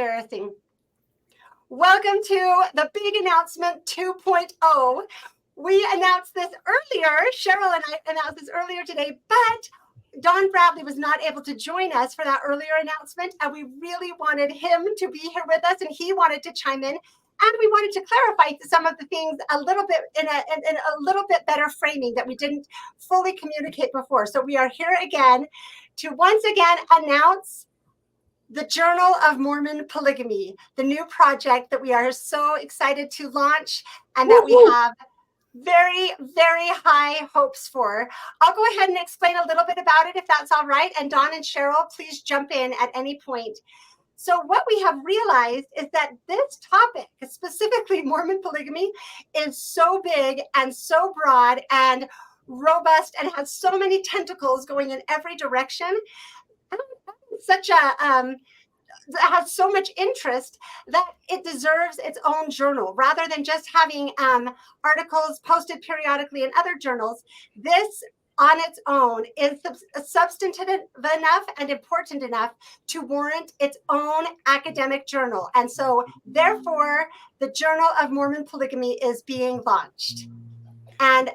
embarrassing. Welcome to the big announcement 2.0. We announced this earlier. Cheryl and I announced this earlier today, but Don Bradley was not able to join us for that earlier announcement, and we really wanted him to be here with us, and he wanted to chime in. And we wanted to clarify some of the things a little bit in a little bit better framing that we didn't fully communicate before. So we are here again to once again announce the Journal of Mormon Polygamy, the new project that we are so excited to launch and that we have very, very high hopes for. I'll go ahead and explain a little bit about it if that's all right. And Dawn and Cheryl, please jump in at any point. So what we have realized is that this topic, specifically Mormon polygamy, is so big and so broad and robust and has so many tentacles going in every direction. Has so much interest that it deserves its own journal rather than just having articles posted periodically in other journals. This on its own is substantive enough and important enough to warrant its own academic journal. And so therefore, the Journal of Mormon Polygamy is being launched. And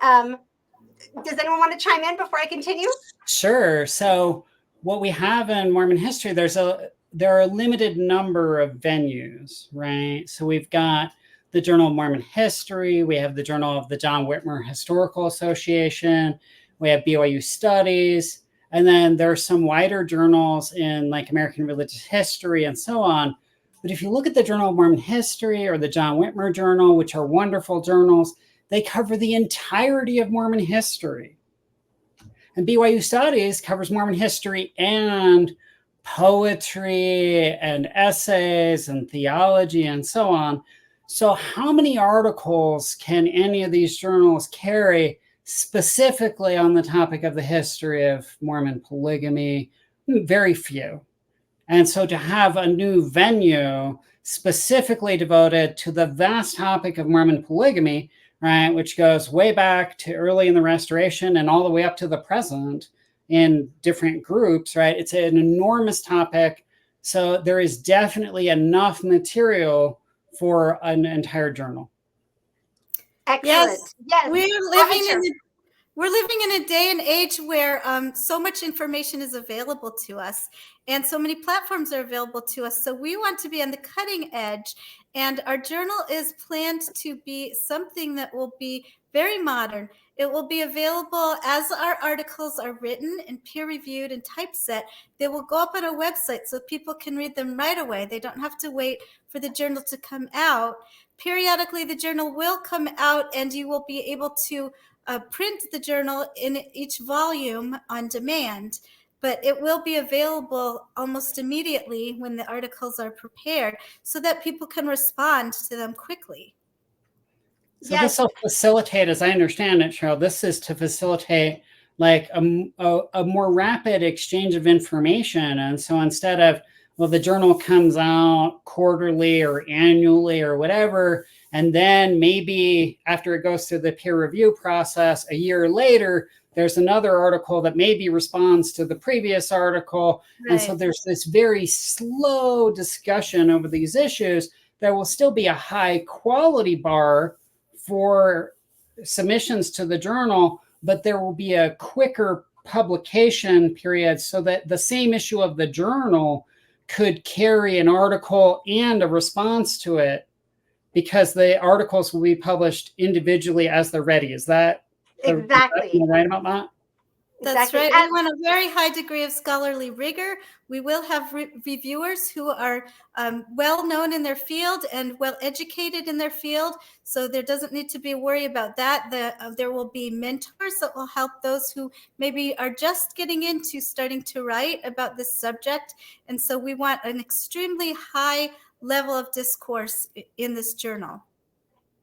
does anyone want to chime in before I continue? Sure. So what we have in Mormon history, there are a limited number of venues, right? So we've got the Journal of Mormon History, we have the Journal of the John Whitmer Historical Association, we have BYU Studies, and then there are some wider journals in like American Religious History and so on. But if you look at the Journal of Mormon History or the John Whitmer Journal, which are wonderful journals, they cover the entirety of Mormon history. And BYU Studies covers Mormon history and poetry and essays and theology and so on. So how many articles can any of these journals carry specifically on the topic of the history of Mormon polygamy? Very few. And so to have a new venue specifically devoted to the vast topic of Mormon polygamy, right, which goes way back to early in the Restoration and all the way up to the present in different groups, right? It's an enormous topic. So there is definitely enough material for an entire journal. Excellent. Yes. We're living in a day and age where so much information is available to us and so many platforms are available to us. So we want to be on the cutting edge, and our journal is planned to be something that will be very modern. It will be available as our articles are written and peer-reviewed and typeset. They will go up on our website so people can read them right away. They don't have to wait for the journal to come out. Periodically, the journal will come out and you will be able to print the journal in each volume on demand, but it will be available almost immediately when the articles are prepared so that people can respond to them quickly. So this will facilitate, as I understand it, Cheryl, this is to facilitate like a more rapid exchange of information. And so instead of, well, the journal comes out quarterly or annually or whatever, and then maybe after it goes through the peer review process, a year later, there's another article that maybe responds to the previous article. Right. And so there's this very slow discussion over these issues. There will still be a high quality bar for submissions to the journal, but there will be a quicker publication period so that the same issue of the journal could carry an article and a response to it, because the articles will be published individually as they're ready. Is that exactly right about that? That's exactly right. We want a very high degree of scholarly rigor. We will have reviewers who are well known in their field and well educated in their field. So there doesn't need to be a worry about that. There will be mentors that will help those who maybe are just getting into starting to write about this subject. And so we want an extremely high level of discourse in this journal.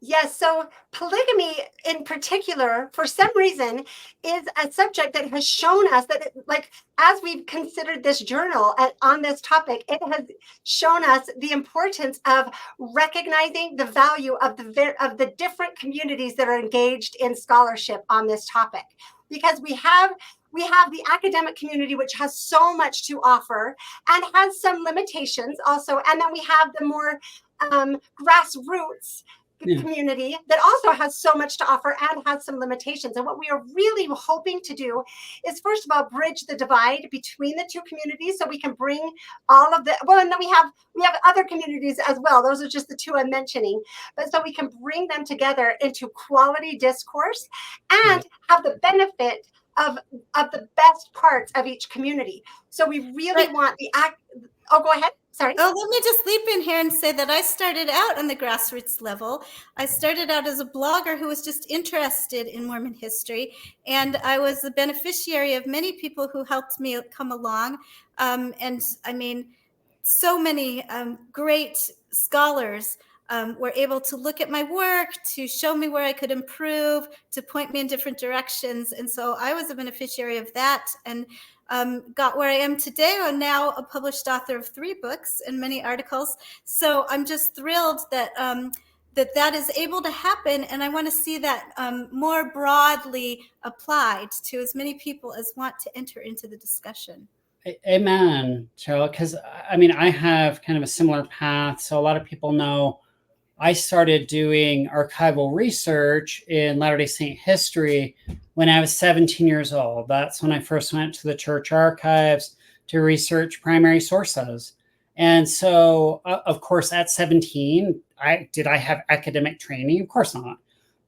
Yes, so polygamy in particular, for some reason, is a subject that has shown us that, as we've considered this journal on this topic, it has shown us the importance of recognizing the value of the different communities that are engaged in scholarship on this topic. Because we have we have the academic community, which has so much to offer and has some limitations also. And then we have the more grassroots community that also has so much to offer and has some limitations. And what we are really hoping to do is, first of all, bridge the divide between the two communities, so we can bring all of the, well, and then we have other communities as well. Those are just the two I'm mentioning, but so we can bring them together into quality discourse and have the benefit of the best parts of each community. So we really want go ahead. Sorry. Oh, let me just leap in here and say that I started out on the grassroots level. I started out as a blogger who was just interested in Mormon history. And I was the beneficiary of many people who helped me come along. And I mean, so many great scholars were able to look at my work, to show me where I could improve, to point me in different directions. And so I was a beneficiary of that, and got where I am today. I'm now a published author of 3 books and many articles. So I'm just thrilled that that is able to happen. And I want to see that more broadly applied to as many people as want to enter into the discussion. Amen, Cheryl. Because I mean, I have kind of a similar path. So a lot of people know I started doing archival research in Latter-day Saint history when I was 17 years old. That's when I first went to the church archives to research primary sources. And so, of course, at 17, did I have academic training? Of course not.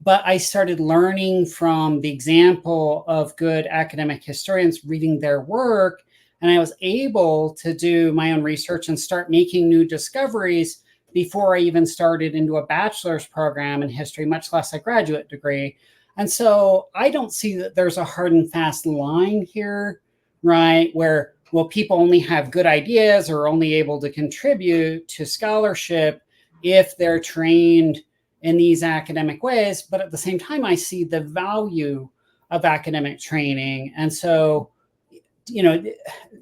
But I started learning from the example of good academic historians, reading their work, and I was able to do my own research and start making new discoveries before I even started into a bachelor's program in history, much less a graduate degree. And so I don't see that there's a hard and fast line here, right? Where, well, people only have good ideas or only able to contribute to scholarship if they're trained in these academic ways. But at the same time, I see the value of academic training. And so, you know,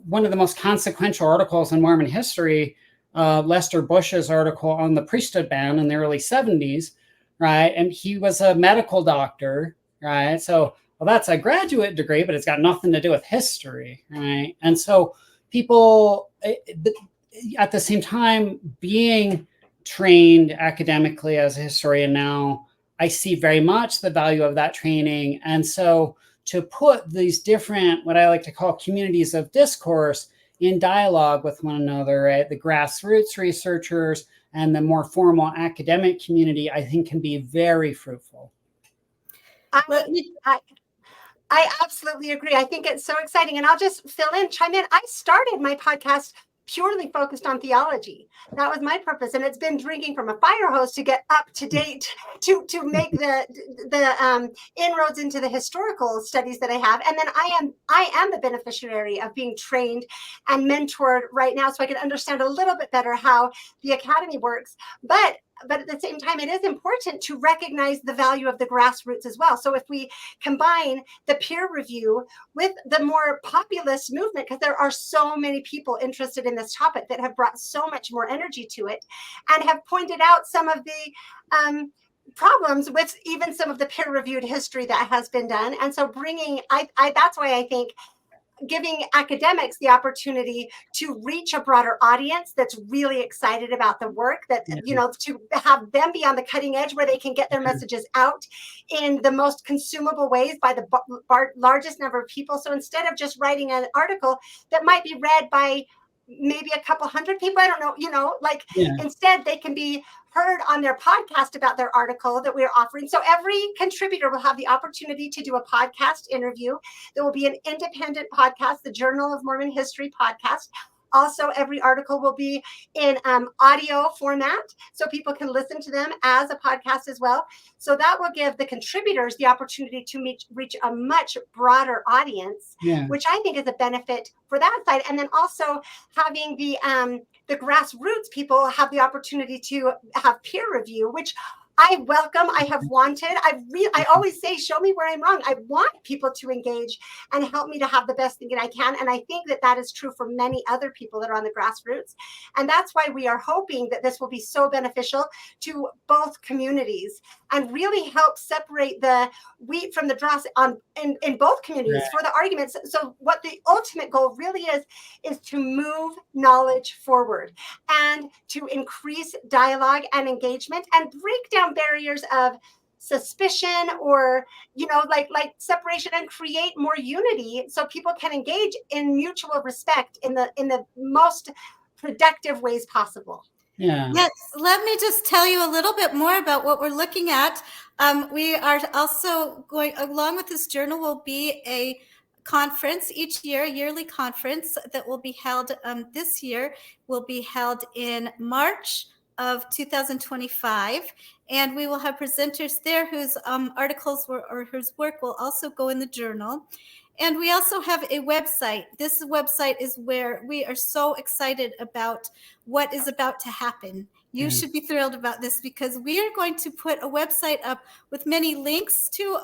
one of the most consequential articles in Mormon history, Lester Bush's article on the priesthood ban in the early 70s, right? And he was a medical doctor, right? So, well, that's a graduate degree, but it's got nothing to do with history, right? And so people, at the same time, being trained academically as a historian now, I see very much the value of that training. And so to put these different, what I like to call communities of discourse, in dialogue with one another, right? The grassroots researchers and the more formal academic community, I think can be very fruitful. I absolutely agree. I think it's so exciting. And I'll just chime in. I started my podcast purely focused on theology. That was my purpose. And it's been drinking from a fire hose to get up to date, to make the inroads into the historical studies that I have. And then I am the beneficiary of being trained and mentored right now, so I can understand a little bit better how the academy works. But at the same time, it is important to recognize the value of the grassroots as well. So if we combine the peer review with the more populist movement, because there are so many people interested in this topic that have brought so much more energy to it and have pointed out some of the problems with even some of the peer-reviewed history that has been done. And so that's why I think giving academics the opportunity to reach a broader audience that's really excited about the work, that, you know, to have them be on the cutting edge where they can get their messages out in the most consumable ways by the largest number of people. So instead of just writing an article that might be read by maybe a couple hundred people, I don't know, you know, like instead they can be heard on their podcast about their article that we're offering. So every contributor will have the opportunity to do a podcast interview. There will be an independent podcast, the Journal of Mormon History podcast. Also, every article will be in audio format, so people can listen to them as a podcast as well. So that will give the contributors the opportunity to reach a much broader audience, which I think is a benefit for that side. And then also having the grassroots people have the opportunity to have peer review, which I have wanted, I always say, show me where I'm wrong. I want people to engage and help me to have the best thing that I can. And I think that that is true for many other people that are on the grassroots. And that's why we are hoping that this will be so beneficial to both communities and really help separate the wheat from the dross in both communities for the arguments. So what the ultimate goal really is to move knowledge forward and to increase dialogue and engagement and break down barriers of suspicion or like separation, and create more unity so people can engage in mutual respect in the most productive ways possible. Yeah. Yes, let me just tell you a little bit more about what we're looking at. We are also going, along with this journal, will be a conference each year, a yearly conference that will be held this year, will be held in March of 2025. And we will have presenters there whose articles or whose work will also go in the journal. And we also have a website. This website is where we are so excited about what is about to happen. You should be thrilled about this, because we are going to put a website up with many links to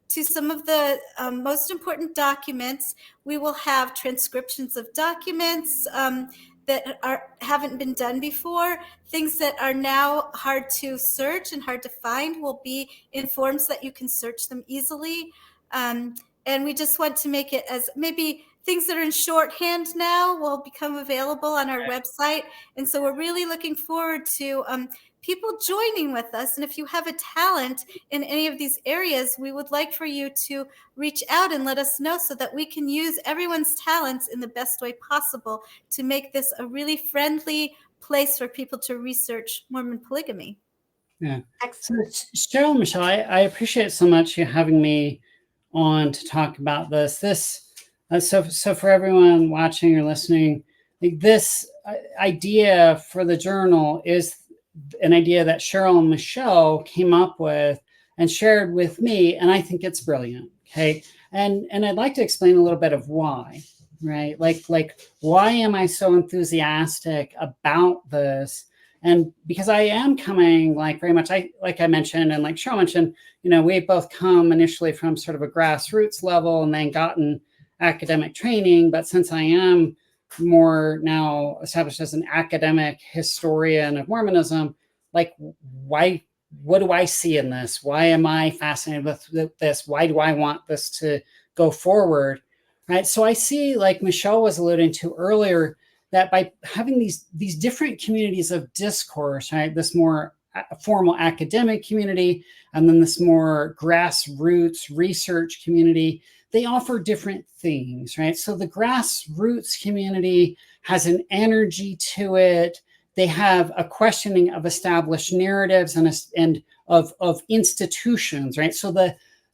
some of the most important documents. We will have transcriptions of documents that haven't been done before. Things that are now hard to search and hard to find will be in forms that you can search them easily. And we just want to make it as maybe things that are in shorthand now will become available on our website. And so we're really looking forward to people joining with us. And if you have a talent in any of these areas, we would like for you to reach out and let us know so that we can use everyone's talents in the best way possible to make this a really friendly place for people to research Mormon polygamy. Yeah. Excellent. So, Cheryl and Michelle, I appreciate so much you having me on to talk about this. So for everyone watching or listening, this idea for the journal is an idea that Cheryl and Michelle came up with and shared with me, and I think it's brilliant. Okay, and I'd like to explain a little bit of why, right? Like why am I so enthusiastic about this? And because I am coming very much, like I mentioned, and like Cheryl mentioned, we both come initially from sort of a grassroots level and then gotten academic training. But since I am more now established as an academic historian of Mormonism, what do I see in this? Why am I fascinated with this? Why do I want this to go forward? Right. So I see, like Michelle was alluding to earlier, that by having these different communities of discourse, right, this more formal academic community, and then this more grassroots research community, they offer different things, right? So the grassroots community has an energy to it. They have a questioning of established narratives and of institutions, right? So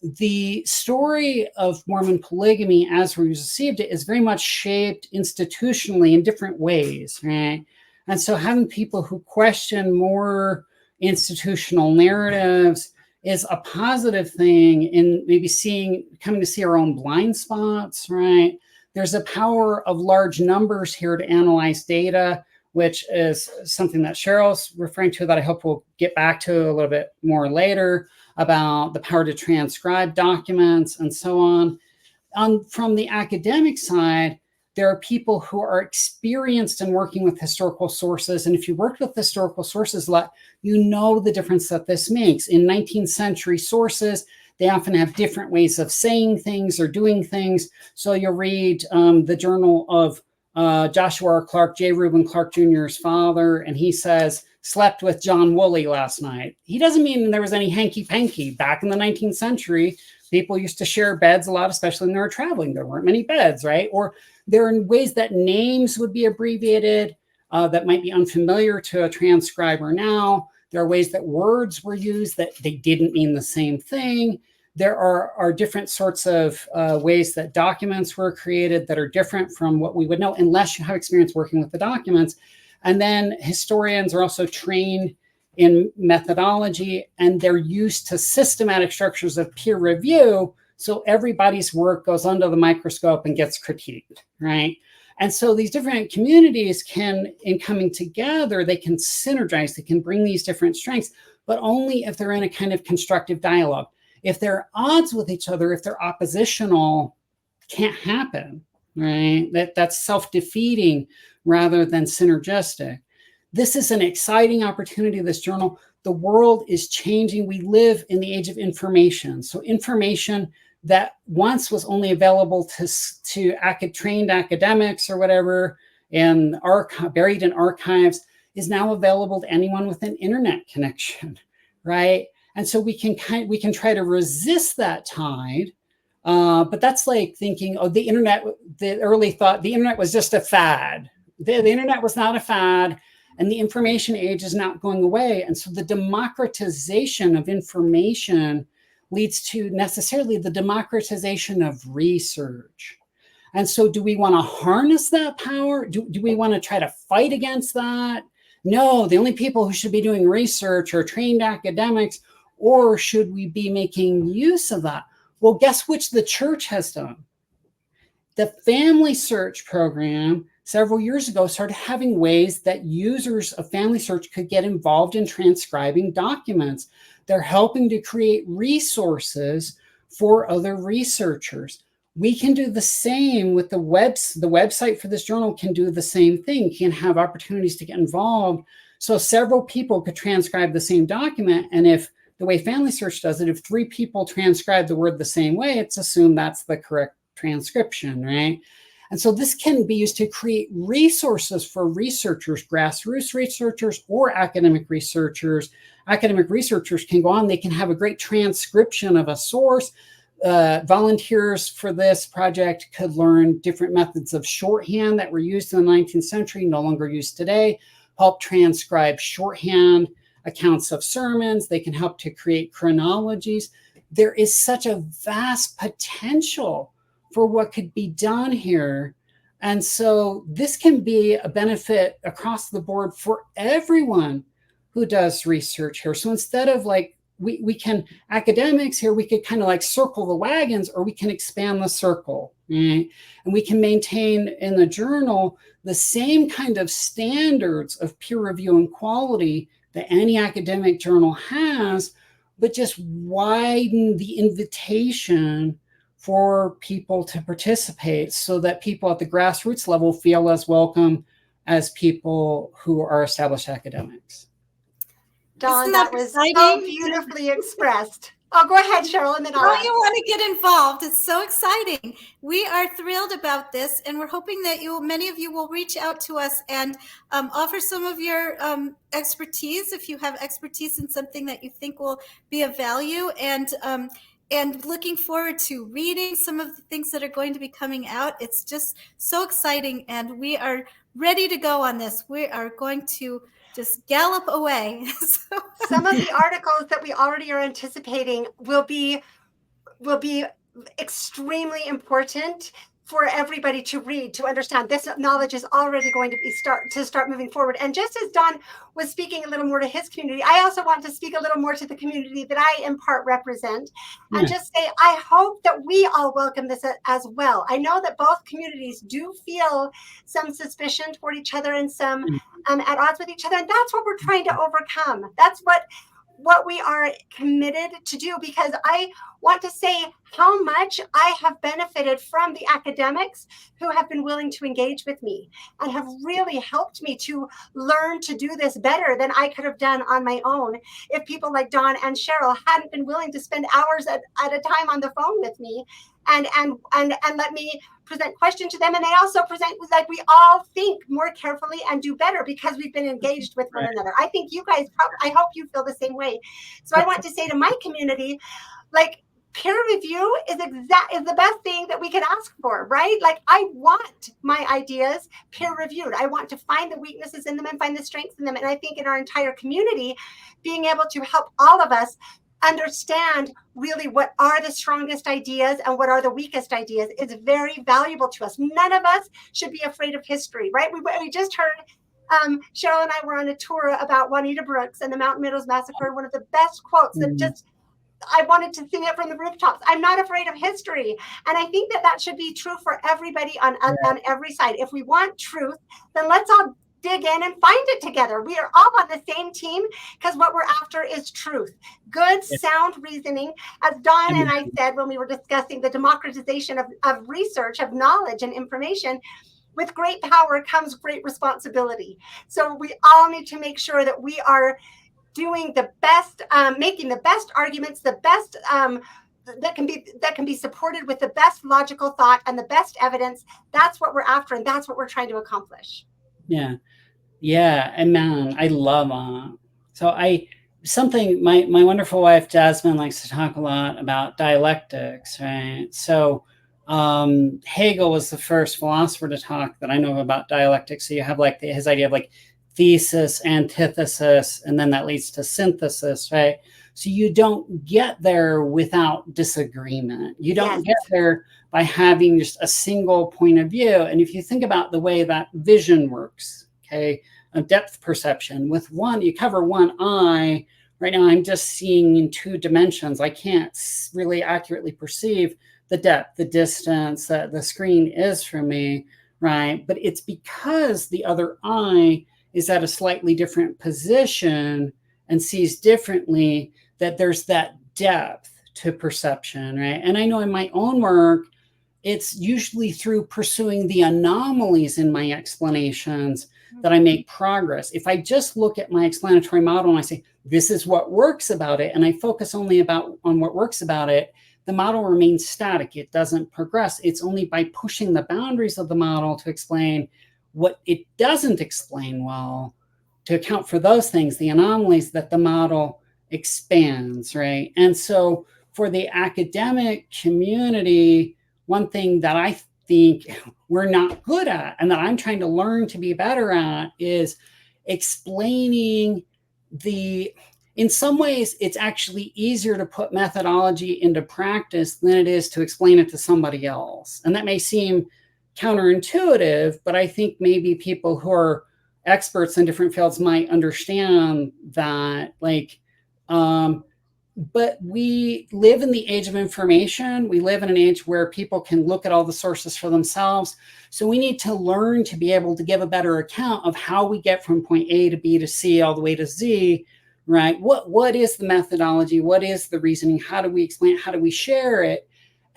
the story of Mormon polygamy as we received it is very much shaped institutionally in different ways, right? And so having people who question more institutional narratives is a positive thing in maybe coming to see our own blind spots, right? There's a power of large numbers here to analyze data, which is something that Cheryl's referring to that I hope we'll get back to a little bit more later, about the power to transcribe documents and so on. From the academic side, there are people who are experienced in working with historical sources. And if you worked with historical sources a lot, you know the difference that this makes. In 19th century sources, they often have different ways of saying things or doing things. So you'll read the journal of Joshua R. Clark, J. Reuben Clark Jr.'s father, and he says, slept with John Woolley last night. He doesn't mean there was any hanky-panky. Back in the 19th century, people used to share beds a lot, especially when they were traveling. There weren't many beds, right? Or there are ways that names would be abbreviated that might be unfamiliar to a transcriber now. There are ways that words were used that they didn't mean the same thing. There are different sorts of ways that documents were created that are different from what we would know unless you have experience working with the documents. And then historians are also trained in methodology, and they're used to systematic structures of peer review. So everybody's work goes under the microscope and gets critiqued, right? And so these different communities can, in coming together, they can synergize, they can bring these different strengths, but only if they're in a kind of constructive dialogue. If they're at odds with each other, if they're oppositional, can't happen, right? That's self-defeating rather than synergistic. This is an exciting opportunity, this journal. The world is changing. We live in the age of information. So information that once was only available to trained academics or whatever, and buried in archives, is now available to anyone with an internet connection, right? And so we can try to resist that tide, but that's like thinking, oh, the internet. The early thought the internet was just a fad. The internet was not a fad, and the information age is not going away. And so the democratization of information leads to necessarily the democratization of research. And so do we want to harness that power? Do we want to try to fight against that? No, the only people who should be doing research are trained academics, or should we be making use of that? Well, guess which the church has done? The Family Search program several years ago started having ways that users of Family Search could get involved in transcribing documents. They're helping to create resources for other researchers. We can do the same with the website for this journal can do the same thing, can have opportunities to get involved. So several people could transcribe the same document. And if the way Family Search does it, if 3 people transcribe the word the same way, it's assumed that's the correct transcription, right? And so this can be used to create resources for researchers, grassroots researchers or academic researchers. Academic researchers can go on, they can have a great transcription of a source. Volunteers for this project could learn different methods of shorthand that were used in the 19th century, no longer used today, help transcribe shorthand accounts of sermons. They can help to create chronologies. There is such a vast potential for what could be done here. And so this can be a benefit across the board for everyone who does research here. So instead of like, we can, academics here, we could kind of like circle the wagons, or we can expand the circle, right? And we can maintain in the journal the same kind of standards of peer review and quality that any academic journal has, but just widen the invitation for people to participate so that people at the grassroots level feel as welcome as people who are established academics. Dawn, that was so beautifully expressed. Oh, go ahead, Cheryl, and then I'll. Oh, you want to get involved. It's so exciting. We are thrilled about this, and we're hoping that many of you will reach out to us and offer some of your expertise, if you have expertise in something that you think will be of value, and looking forward to reading some of the things that are going to be coming out. It's just so exciting, and we are ready to go on this. We are going to just gallop away. Some of the articles that we already are anticipating will be extremely important for everybody to read, to understand. This knowledge is already going to be start moving forward. And just as Don was speaking a little more to his community, I also want to speak a little more to the community that I in part represent, and just say, I hope that we all welcome this as well. I know that both communities do feel some suspicion toward each other and some at odds with each other. And that's what we're trying to overcome. That's what we are committed to do, because I want to say how much I have benefited from the academics who have been willing to engage with me and have really helped me to learn to do this better than I could have done on my own if people like Dawn and Cheryl hadn't been willing to spend hours at a time on the phone with me and let me present questions to them. And they also present, like, we all think more carefully and do better because we've been engaged with one another. I think you guys I hope you feel the same way. So I want to say to my community, like, peer review is the best thing that we can ask for, right? Like, I want my ideas peer reviewed. I want to find the weaknesses in them and find the strengths in them. And I think in our entire community, being able to help all of us understand really what are the strongest ideas and what are the weakest ideas is very valuable to us. None of us should be afraid of history, right? We just heard Cheryl and I were on a tour about Juanita Brooks and the Mountain Meadows Massacre. One of the best quotes that just I wanted to sing it from the rooftops. I'm not afraid of history. And I think that that should be true for everybody on every side. If we want truth, then let's all dig in and find it together. We are all on the same team because what we're after is truth, good, sound reasoning. As Dawn and I said when we were discussing the democratization of research, of knowledge and information, with great power comes great responsibility. So we all need to make sure that we are doing the best, making the best arguments, the best that can be supported with the best logical thought and the best evidence. That's what we're after, and that's what we're trying to accomplish. Yeah, and man, I love so my wonderful wife Jasmine likes to talk a lot about dialectics, right? So Hegel was the first philosopher to talk that I know about dialectics. So you have like his idea of like thesis, antithesis, and then that leads to synthesis, right? So you don't get there without disagreement. You don't get there by having just a single point of view. And if you think about the way that vision works, okay, a depth perception, with one, you cover one eye. Right now, I'm just seeing in 2 dimensions. I can't really accurately perceive the depth, the distance that the screen is from me, right? But it's because the other eye is at a slightly different position and sees differently that there's that depth to perception, right? And I know in my own work, it's usually through pursuing the anomalies in my explanations that I make progress. If I just look at my explanatory model and I say, this is what works about it, and I focus only on what works about it, the model remains static. It doesn't progress. It's only by pushing the boundaries of the model to explain what it doesn't explain well, to account for those things, the anomalies, that the model expands, right? And so for the academic community, one thing that I think we're not good at and that I'm trying to learn to be better at is explaining in some ways, it's actually easier to put methodology into practice than it is to explain it to somebody else. And that may seem counterintuitive, but I think maybe people who are experts in different fields might understand that, but we live in the age of information. We live in an age where people can look at all the sources for themselves. So we need to learn to be able to give a better account of how we get from point A to B to C all the way to Z, right? What is the methodology? What is the reasoning? How do we explain it? How do we share it?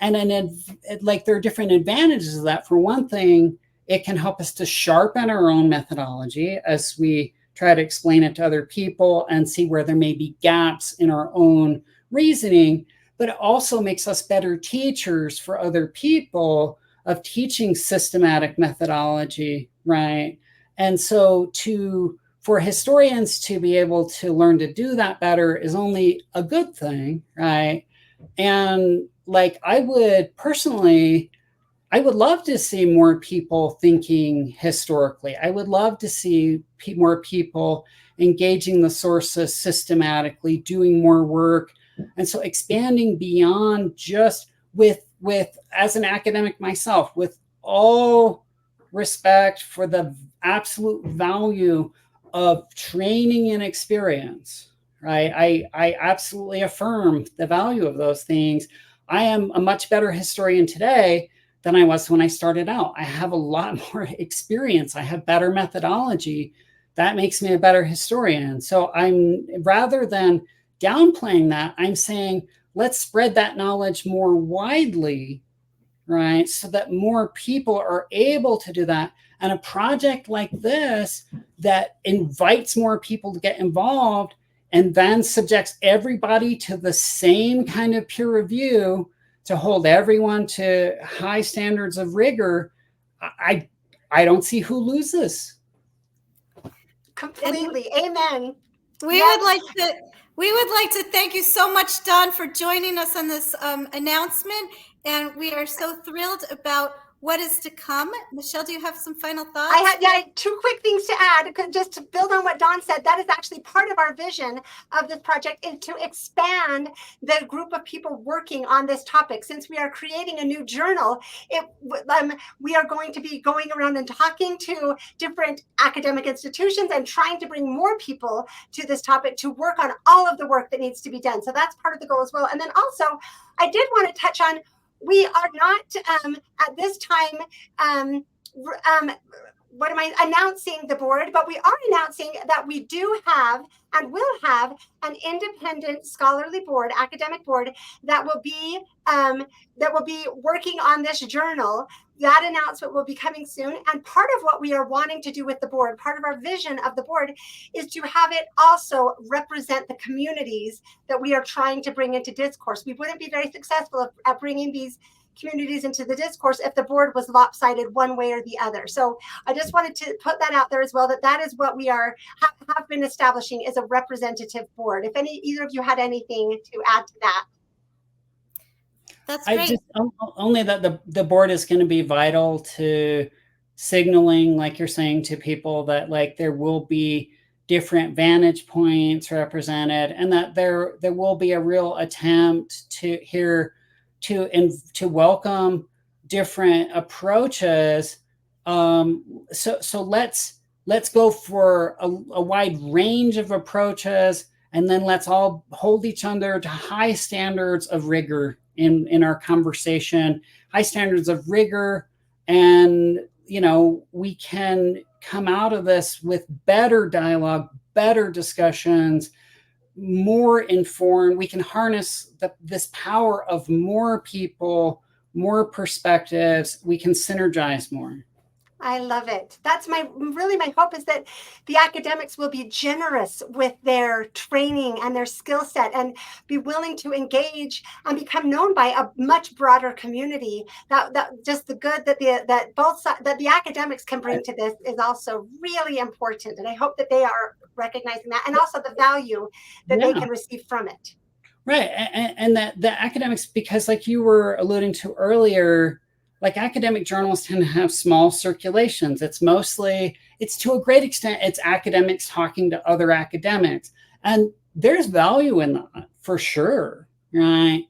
And then there are different advantages of that. For one thing, it can help us to sharpen our own methodology as we try to explain it to other people and see where there may be gaps in our own reasoning. But it also makes us better teachers for other people of teaching systematic methodology, right? And so for historians to be able to learn to do that better is only a good thing, right? And I would love to see more people thinking historically. I would love to see more people engaging the sources systematically, doing more work. And so expanding beyond just with as an academic myself, with all respect for the absolute value of training and experience, right? I absolutely affirm the value of those things. I am a much better historian today than I was when I started out. I have a lot more experience. I have better methodology. That makes me a better historian. So rather than downplaying that, I'm saying, let's spread that knowledge more widely, right? So that more people are able to do that. And a project like this that invites more people to get involved and then subjects everybody to the same kind of peer review to hold everyone to high standards of rigor, I don't see who loses. Completely. Amen. We would like to thank you so much, Dawn, for joining us on this announcement. And we are so thrilled about what is to come. Michelle, do you have some final thoughts? I had two quick things to add, just to build on what Dawn said. That is actually part of our vision of this project, is to expand the group of people working on this topic. Since we are creating a new journal, we are going to be going around and talking to different academic institutions and trying to bring more people to this topic to work on all of the work that needs to be done. So that's part of the goal as well. And then also, I did want to touch on, we are not at this time announcing the board, but we are announcing that we do have and will have an independent scholarly board, academic board, that will be working on this journal. That announcement will be coming soon. And part of what we are wanting to do with the board, part of our vision of the board, is to have it also represent the communities that we are trying to bring into discourse. We wouldn't be very successful at bringing these communities into the discourse if the board was lopsided one way or the other. So I just wanted to put that out there as well, that is what we have been establishing, as a representative board. If either of you had anything to add to that. That's great. Only that the board is going to be vital to signaling, like you're saying, to people that like there will be different vantage points represented, and that there will be a real attempt to welcome different approaches. So let's go for a wide range of approaches, and then let's all hold each other to high standards of rigor in our conversation, high standards of rigor. And, we can come out of this with better dialogue, better discussions, more informed. We can harness this power of more people, more perspectives. We can synergize more. I love it. That's my hope, is that the academics will be generous with their training and their skill set, and be willing to engage and become known by a much broader community. That just the good that the academics can bring to this is also really important. And I hope that they are recognizing that, and also the value that they can receive from it. Right. And that the academics, because like you were alluding to earlier, like academic journals tend to have small circulations. It's to a great extent, it's academics talking to other academics. And there's value in that for sure, right?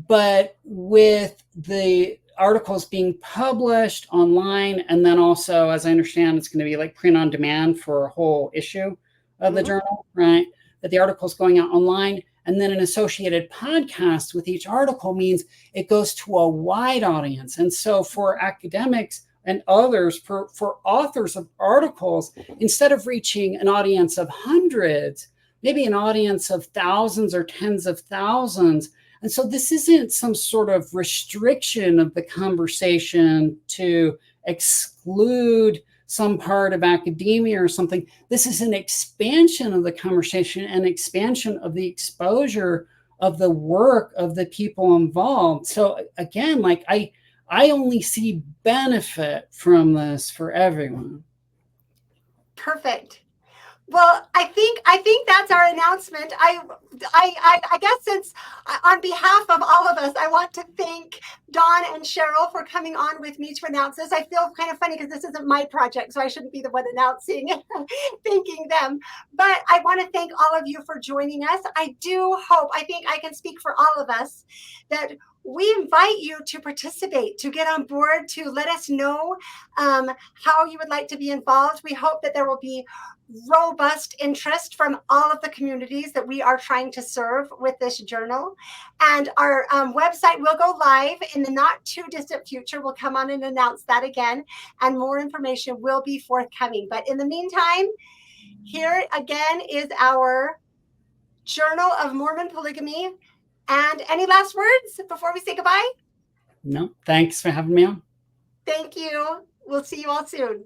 But with the articles being published online, and then also, as I understand, it's going to be like print on demand for a whole issue of the journal, right? That the article's going out online, and then an associated podcast with each article means it goes to a wide audience. And so for academics and others, for authors of articles, instead of reaching an audience of hundreds, maybe an audience of thousands or tens of thousands. And so this isn't some sort of restriction of the conversation to exclude some part of academia or something. This is an expansion of the conversation, and expansion of the exposure of the work of the people involved. So again, like I only see benefit from this for everyone. Perfect. Well, I think that's our announcement. I guess, since on behalf of all of us, I want to thank Dawn and Cheryl for coming on with me to announce this. I feel kind of funny because this isn't my project, so I shouldn't be the one announcing, thanking them. But I want to thank all of you for joining us. I think I can speak for all of us, that we invite you to participate, to get on board, to let us know how you would like to be involved. We hope that there will be robust interest from all of the communities that we are trying to serve with this journal. And our website will go live in the not too distant future. We'll come on and announce that again, and more information will be forthcoming. But in the meantime, here again is our Journal of Mormon Polygamy. And any last words before we say goodbye? No, thanks for having me on. Thank you. We'll see you all soon.